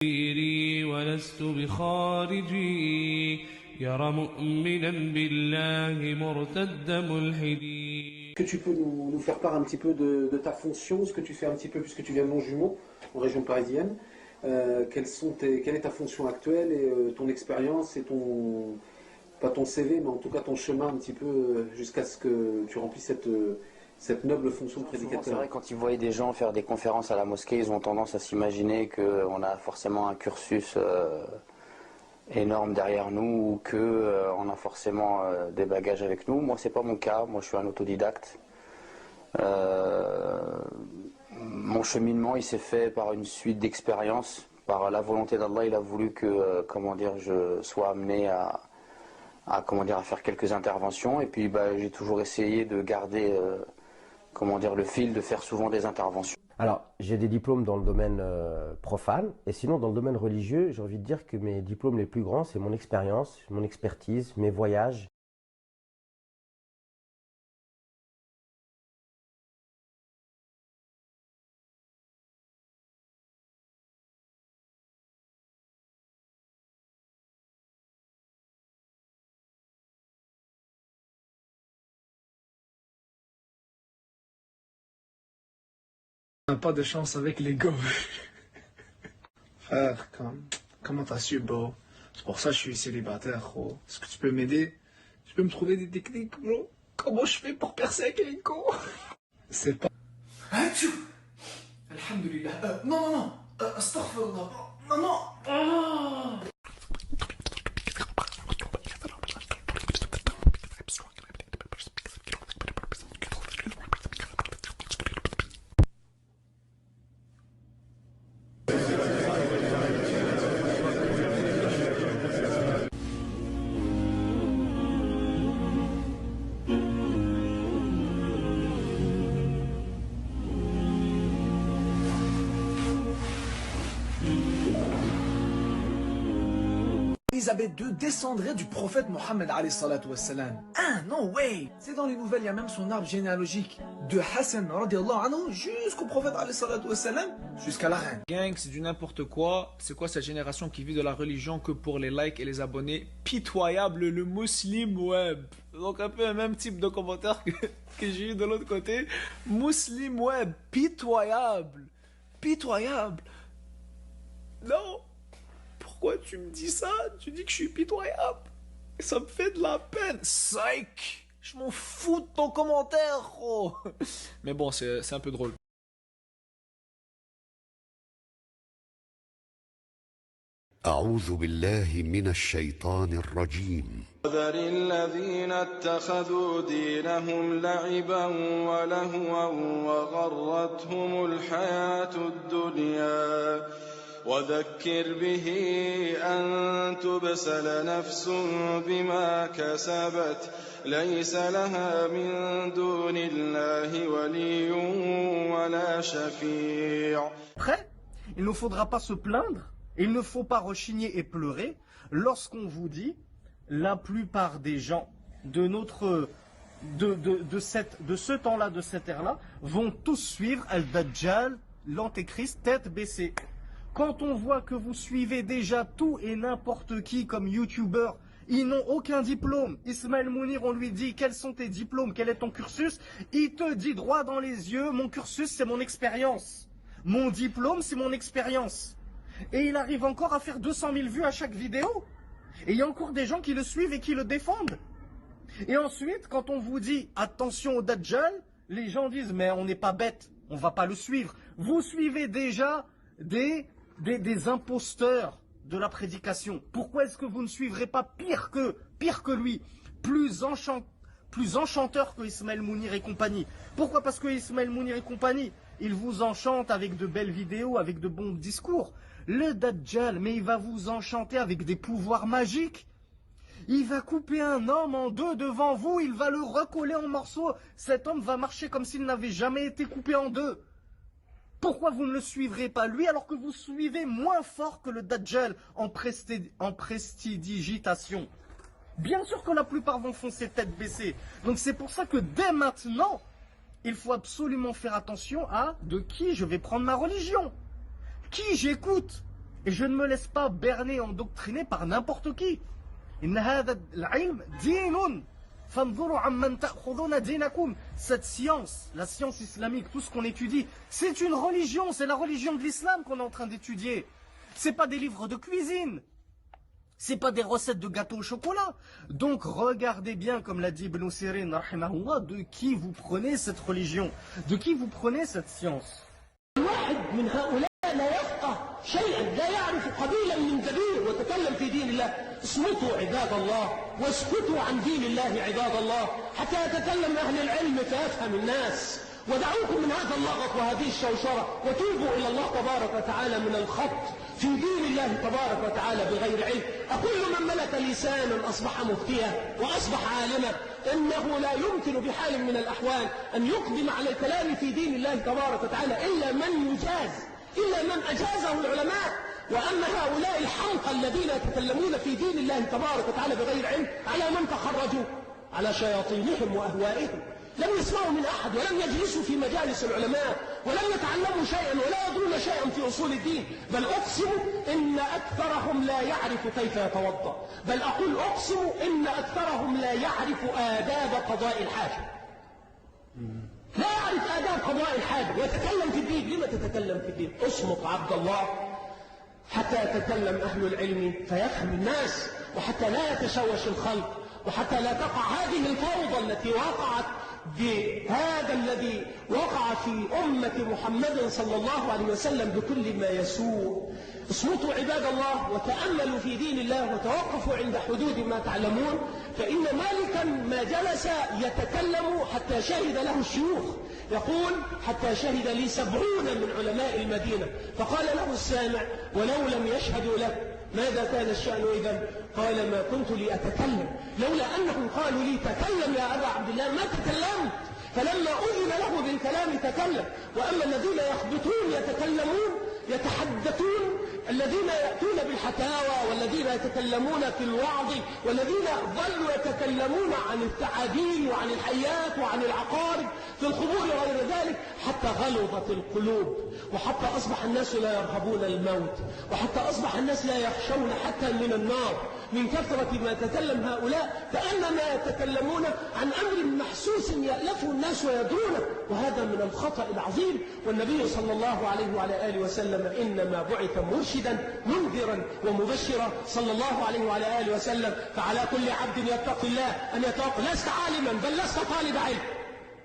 ولست بخارجي يرى مؤمنا بالله مرتد ملحدي. Que tu peux nous faire part un petit peu de ta fonction, ce que tu fais un petit peu, puisque tu viens de Longjumeau, en région parisienne. Quelle est ta fonction actuelle et ton expérience et ton, pas ton CV, mais en tout cas ton chemin un petit peu jusqu'à ce que tu remplisses cette noble fonction de prédicateur. C'est vrai, quand ils voient des gens faire des conférences à la mosquée, ils ont tendance à s'imaginer qu'on a forcément un cursus énorme derrière nous ou qu'on a forcément des bagages avec nous. Moi, c'est pas mon cas. Moi, je suis un autodidacte. Mon cheminement, il s'est fait par une suite d'expériences. Par la volonté d'Allah, il a voulu que, je sois amené à faire quelques interventions. Et puis, j'ai toujours essayé de garder, le fil, de faire souvent des interventions. Alors, j'ai des diplômes dans le domaine profane, et sinon, dans le domaine religieux, j'ai envie de dire que mes diplômes les plus grands, c'est mon expérience, mon expertise, mes voyages. On n'a pas de chance avec les gars. Frère, comment t'as su, bro? C'est pour ça que je suis célibataire, gros. Est-ce que tu peux m'aider? Tu peux me trouver des techniques, bro? Comment je fais pour percer avec les gars? C'est pas... Alhamdulillah. Non. Astaghfirullah. Non. Élisabeth II descendrait du prophète Mohammed alayhi salatu wassalam. Ah, no way! C'est dans les nouvelles, il y a même son arbre généalogique. De Hassan radiallahu anhu jusqu'au prophète alayhi salatu wassalam, jusqu'à la reine. Gang, c'est du n'importe quoi. C'est quoi cette génération qui vit de la religion que pour les likes et les abonnés? Pitoyable, le Muslim web. Donc un peu le même type de commentaire que j'ai eu de l'autre côté. Muslim web, pitoyable. Pitoyable. Non! Pourquoi tu me dis ça? Tu dis que je suis pitoyable. Et ça me fait de la peine. Psych! Je m'en fous de ton commentaire, gros. Mais bon, c'est un peu drôle. أعوذ بالله من الشيطان الرجيم. وذر الذين اتخذوا دينهم لعبا ولهوا وغرتهم الحياة الدنيا وذكر به أن تبسل نفس بما كسبت ليس لها من دون الله ولي ولا شفيع. Après, il ne faudra pas se plaindre, il ne faut pas rechigner et pleurer lorsqu'on vous dit la plupart des gens de ce temps-là, de cette ère-là, vont tous suivre Al-Dajjal, l'Antéchrist, tête baissée. Quand on voit que vous suivez déjà tout et n'importe qui comme youtubeur, ils n'ont aucun diplôme. Ismaël Mounir, on lui dit quels sont tes diplômes, quel est ton cursus? Il te dit droit dans les yeux, mon cursus c'est mon expérience. Mon diplôme c'est mon expérience. Et il arrive encore à faire 200 000 vues à chaque vidéo. Et il y a encore des gens qui le suivent et qui le défendent. Et ensuite, quand on vous dit attention au Dajjal, les gens disent mais on n'est pas bête, on va pas le suivre. Vous suivez déjà des imposteurs de la prédication. Pourquoi est-ce que vous ne suivrez pas pire que lui, plus enchanteur que Ismaël Mounir et compagnie? Pourquoi? Parce que Ismaël Mounir et compagnie, il vous enchante avec de belles vidéos, avec de bons discours. Le Dajjal, mais il va vous enchanter avec des pouvoirs magiques. Il va couper un homme en deux devant vous, il va le recoller en morceaux. Cet homme va marcher comme s'il n'avait jamais été coupé en deux. Pourquoi vous ne le suivrez pas lui alors que vous suivez moins fort que le Dajjal en prestidigitation? Bien sûr que la plupart vont foncer tête baissée. Donc c'est pour ça que dès maintenant, il faut absolument faire attention à de qui je vais prendre ma religion. Qui j'écoute? Et je ne me laisse pas berner, endoctriner par n'importe qui. إن هذا العلم دين فانظروا عمن تأخذون دينكم. Cette science, la science islamique, tout ce qu'on étudie, c'est une religion, c'est la religion de l'islam qu'on est en train d'étudier. C'est pas des livres de cuisine. C'est pas des recettes de gâteaux au chocolat. Donc regardez bien, comme l'a dit Ibn Sirin, rahimahullah, de qui vous prenez cette religion, de qui vous prenez cette science. شيئا لا يعرف قبيلا من كبير وتكلم في دين الله اصمتوا عباد الله واسكتوا عن دين الله عباد الله حتى يتكلم أهل العلم فيفهم الناس ودعوكم من هذا اللغط وهذه الشوشرة وتوبوا إلى الله تبارك وتعالى من الخط في دين الله تبارك وتعالى بغير علم. أقول من ملك لسانا أصبح مفتيا وأصبح عالما إنه لا يمكن بحال من الأحوال أن يقدم على الكلام في دين الله تبارك وتعالى إلا من يجاز، إلا من أجازه العلماء. وأما هؤلاء الحمقى الذين يتكلمون في دين الله تبارك وتعالى بغير علم على من تخرجوا؟ على شياطينهم وأهوائهم. لم يسمعوا من أحد ولم يجلسوا في مجالس العلماء ولم يتعلموا شيئا ولا يدرون شيئا في أصول الدين. بل أقسم إن أكثرهم لا يعرف كيف يتوضأ. بل أقول أقسم إن أكثرهم لا يعرف آداب قضاء الحاجة. لا يعرف آداب قضاء الحاجة ويتكلم في الدين. لما تتكلم في الدين؟ اصمت عبد الله حتى يتكلم أهل العلم فيفهم الناس وحتى لا يتشوش الخلق وحتى لا تقع هذه الفوضى التي وقعت بهذا الذي وقع في أمة محمد صلى الله عليه وسلم بكل ما يسوء. اصمتوا عباد الله وتأملوا في دين الله وتوقفوا عند حدود ما تعلمون. فإن مالكا ما جلس يتكلم حتى شهد له الشيوخ. يقول حتى شهد لي 70 من علماء المدينة. فقال له السامع ولو لم يشهدوا له ماذا كان الشأن إذن؟ قال ما كنت لأتكلم لولا أنهم قالوا لي تكلم يا أبا عبد الله ما تكلمت. فلما أذن له بالكلام تكلم. وأما الذين يخبطون يتكلمون يتحدثون الذين يأتون بالحكاوى والذين يتكلمون في الوعظ والذين ظلوا يتكلمون عن التعابين وعن الحيات وعن العقارب في القبور وغير ذلك حتى غلظت القلوب وحتى أصبح الناس لا يرهبون الموت وحتى أصبح الناس لا يخشون حتى من النار من كثرة ما تكلم هؤلاء كأنما يتكلمون عن أمر محسوس يألفه الناس ويدرونه. وهذا من الخطأ العظيم. والنبي صلى الله عليه وعلى آله وسلم إنما بعث مرشدا منذرا ومبشرا صلى الله عليه وعلى آله وسلم. فعلى كل عبد يتقي الله أن يتوقع. لست عالما بل لست طالب علم.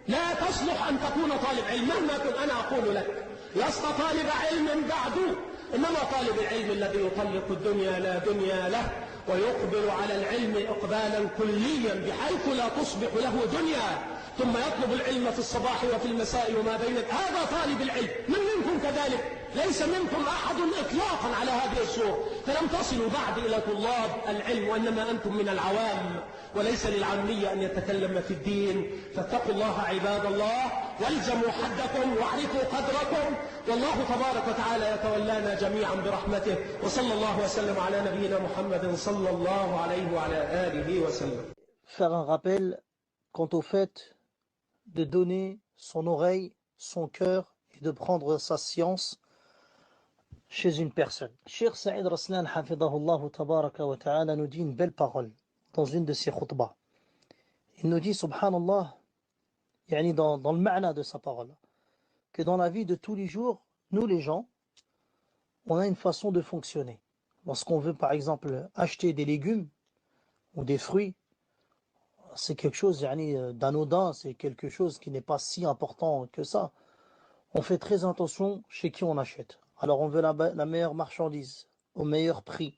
لا تصلح أن تكون طالب علم مهما كنت. أنا أقول لك لست طالب علم بعد. إنما طالب العلم الذي يطلق الدنيا لا دنيا له ويقبل على العلم إقبالا كليا بحيث لا تصبح له دنيا ثم يطلب العلم في الصباح وفي المساء وما بين. هذا طالب العلم. من منكم كذلك؟ ليس منكم أحد إطلاقا على هذه الصورة. فلم تصلوا بعد إلى طلاب العلم وإنما أنتم من العوام وليس للعامية أن يتكلم في الدين. فاتقوا الله عباد الله والزموا حدكم واعرفوا قدركم والله تبارك وتعالى يتولانا جميعا برحمته. وصلى الله وسلم على نبينا محمد صلى الله عليه وعلى آله وسلم. Faire un rappel quant au fait de donner son oreille, son cœur et de prendre sa science chez une personne. Cheikh Saïd Raslan hafidahullah tabaraka wa ta'ala nous dit une belle parole dans une de ses khutbahs. Il nous dit subhanallah, yani dans le ma'na de sa parole, que dans la vie de tous les jours, nous les gens, on a une façon de fonctionner. Lorsqu'on veut par exemple acheter des légumes ou des fruits, c'est quelque chose d'anodin, c'est quelque chose qui n'est pas si important que ça. On fait très attention chez qui on achète. Alors on veut la meilleure marchandise, au meilleur prix,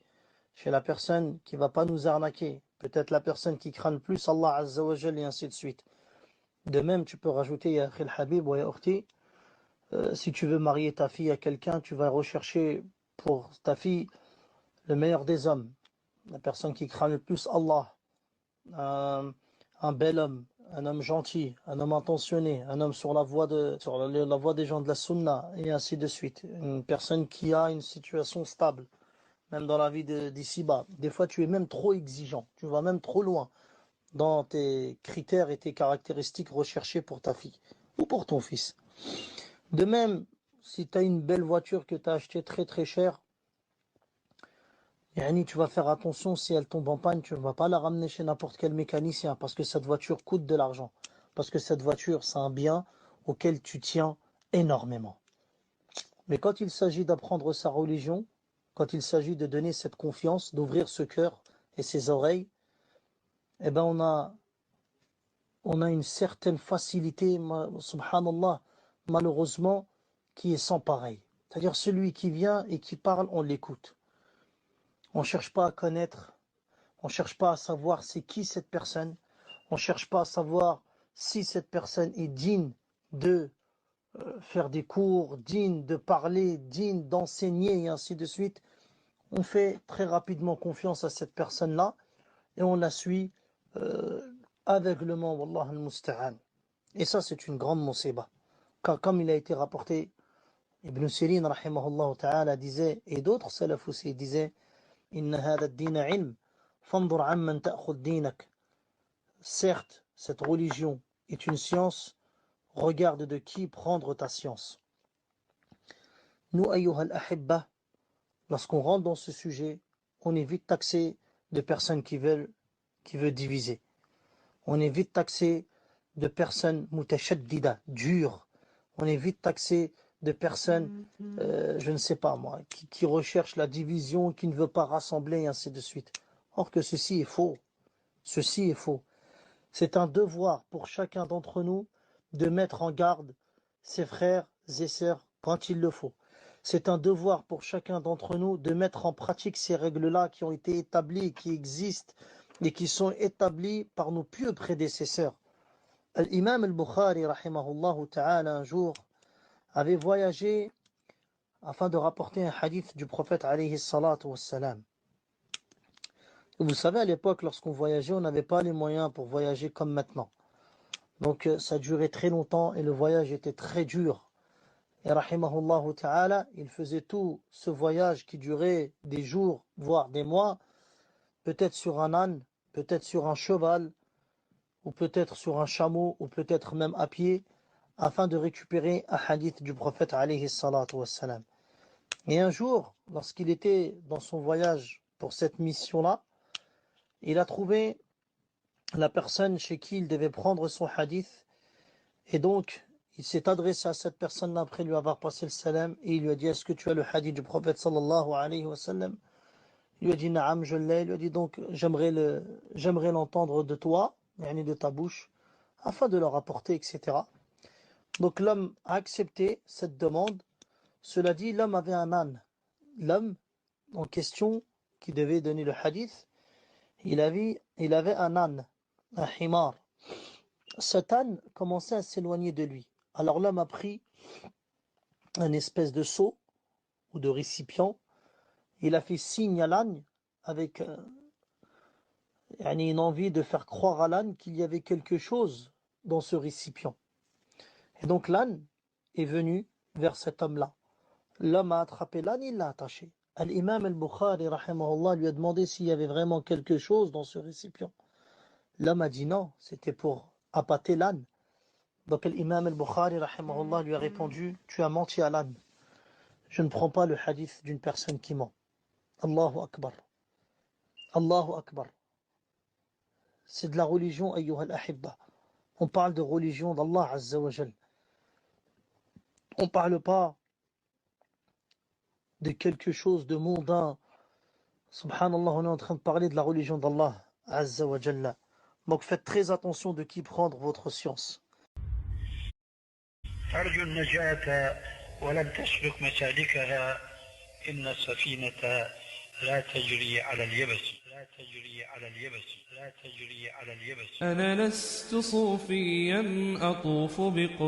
chez la personne qui ne va pas nous arnaquer, peut-être la personne qui craint le plus Allah Azza wa Jal et ainsi de suite. De même, tu peux rajouter Ya Akhil Habib wa Ya Ukhti, si tu veux marier ta fille à quelqu'un, tu vas rechercher pour ta fille le meilleur des hommes, la personne qui craint le plus Allah, un bel homme, un homme gentil, un homme intentionné, un homme sur la voie des gens de la sunna, et ainsi de suite. Une personne qui a une situation stable, même dans la vie d'ici-bas. Des fois, tu es même trop exigeant, tu vas même trop loin dans tes critères et tes caractéristiques recherchées pour ta fille ou pour ton fils. De même, si tu as une belle voiture que tu as achetée très très chère, Yani, tu vas faire attention, si elle tombe en panne, tu ne vas pas la ramener chez n'importe quel mécanicien parce que cette voiture coûte de l'argent. Parce que cette voiture, c'est un bien auquel tu tiens énormément. Mais quand il s'agit d'apprendre sa religion, quand il s'agit de donner cette confiance, d'ouvrir ce cœur et ses oreilles, eh ben on a une certaine facilité, subhanallah, malheureusement, qui est sans pareil. C'est-à-dire celui qui vient et qui parle, on l'écoute. On ne cherche pas à connaître, on ne cherche pas à savoir c'est qui cette personne, on ne cherche pas à savoir si cette personne est digne de faire des cours, digne de parler, digne d'enseigner et ainsi de suite. On fait très rapidement confiance à cette personne-là et on la suit aveuglement, wallah al-musta'an. Et ça, c'est une grande musiba. Car comme il a été rapporté, Ibn Sirin, rahimahullah ta'ala, disait, et d'autres salaf aussi disaient, Inna hada ad-dina ilm, fandur amman ta'khud dinak. Certes, cette religion est une science, regarde de qui prendre ta science. Nous, ayyuha al-ahibba, lorsqu'on rentre dans ce sujet, on est vite taxé de personnes qui veulent diviser. On est vite taxé de personnes mutashaddida, dures. On est vite taxé de personnes, je ne sais pas moi, qui recherchent la division, qui ne veulent pas rassembler, et ainsi de suite. Or que ceci est faux. Ceci est faux. C'est un devoir pour chacun d'entre nous de mettre en garde ses frères et sœurs quand il le faut. C'est un devoir pour chacun d'entre nous de mettre en pratique ces règles-là qui ont été établies, qui existent et qui sont établies par nos pieux prédécesseurs. L'imam al-Bukhari, rahimahullah ta'ala, un jour, avait voyagé afin de rapporter un hadith du prophète alayhi salatu wassalam. Vous savez, à l'époque, lorsqu'on voyageait, on n'avait pas les moyens pour voyager comme maintenant. Donc ça durait très longtemps et le voyage était très dur. Et rahimahullah ta'ala, il faisait tout ce voyage qui durait des jours, voire des mois, peut-être sur un âne, peut-être sur un cheval, ou peut-être sur un chameau, ou peut-être même à pied, afin de récupérer un hadith du prophète alayhi salatu wassalam. Et un jour, lorsqu'il était dans son voyage pour cette mission-là, il a trouvé la personne chez qui il devait prendre son hadith, et donc il s'est adressé à cette personne-là après lui avoir passé le salam, et il lui a dit, est-ce que tu as le hadith du prophète sallallahu alayhi wa sallam? Il lui a dit, naam, je l'ai. Il lui a dit, donc j'aimerais l'entendre de toi, de ta bouche, afin de le rapporter, etc. Donc l'homme a accepté cette demande. Cela dit, l'homme avait un âne. L'homme en question, qui devait donner le hadith, il avait un âne, un himar. Cet âne commençait à s'éloigner de lui. Alors l'homme a pris un espèce de seau ou de récipient. Il a fait signe à l'âne avec une envie de faire croire à l'âne qu'il y avait quelque chose dans ce récipient. Et donc l'âne est venu vers cet homme-là. L'homme a attrapé l'âne, il l'a attaché. L'imam al-Bukhari, rahimahullah, lui a demandé s'il y avait vraiment quelque chose dans ce récipient. L'homme a dit non, c'était pour appâter l'âne. Donc l'imam al-Bukhari, rahimahullah, lui a répondu, tu as menti à l'âne. Je ne prends pas le hadith d'une personne qui ment. Allahu Akbar. Allahu Akbar. C'est de la religion, ayyuha al-ahibba. On parle de religion d'Allah Azza wa Jal. On ne parle pas de quelque chose de mondain. Subhanallah, on est en train de parler de la religion d'Allah Azza wa Jalla. Donc faites très attention de qui prendre votre science. أرجو النجاة ولن تسلك مسالكها إن السفينة لا تجري على اليبس لا تجري على اليبس لا تجري على اليبس أنا لست صوفيا أطوف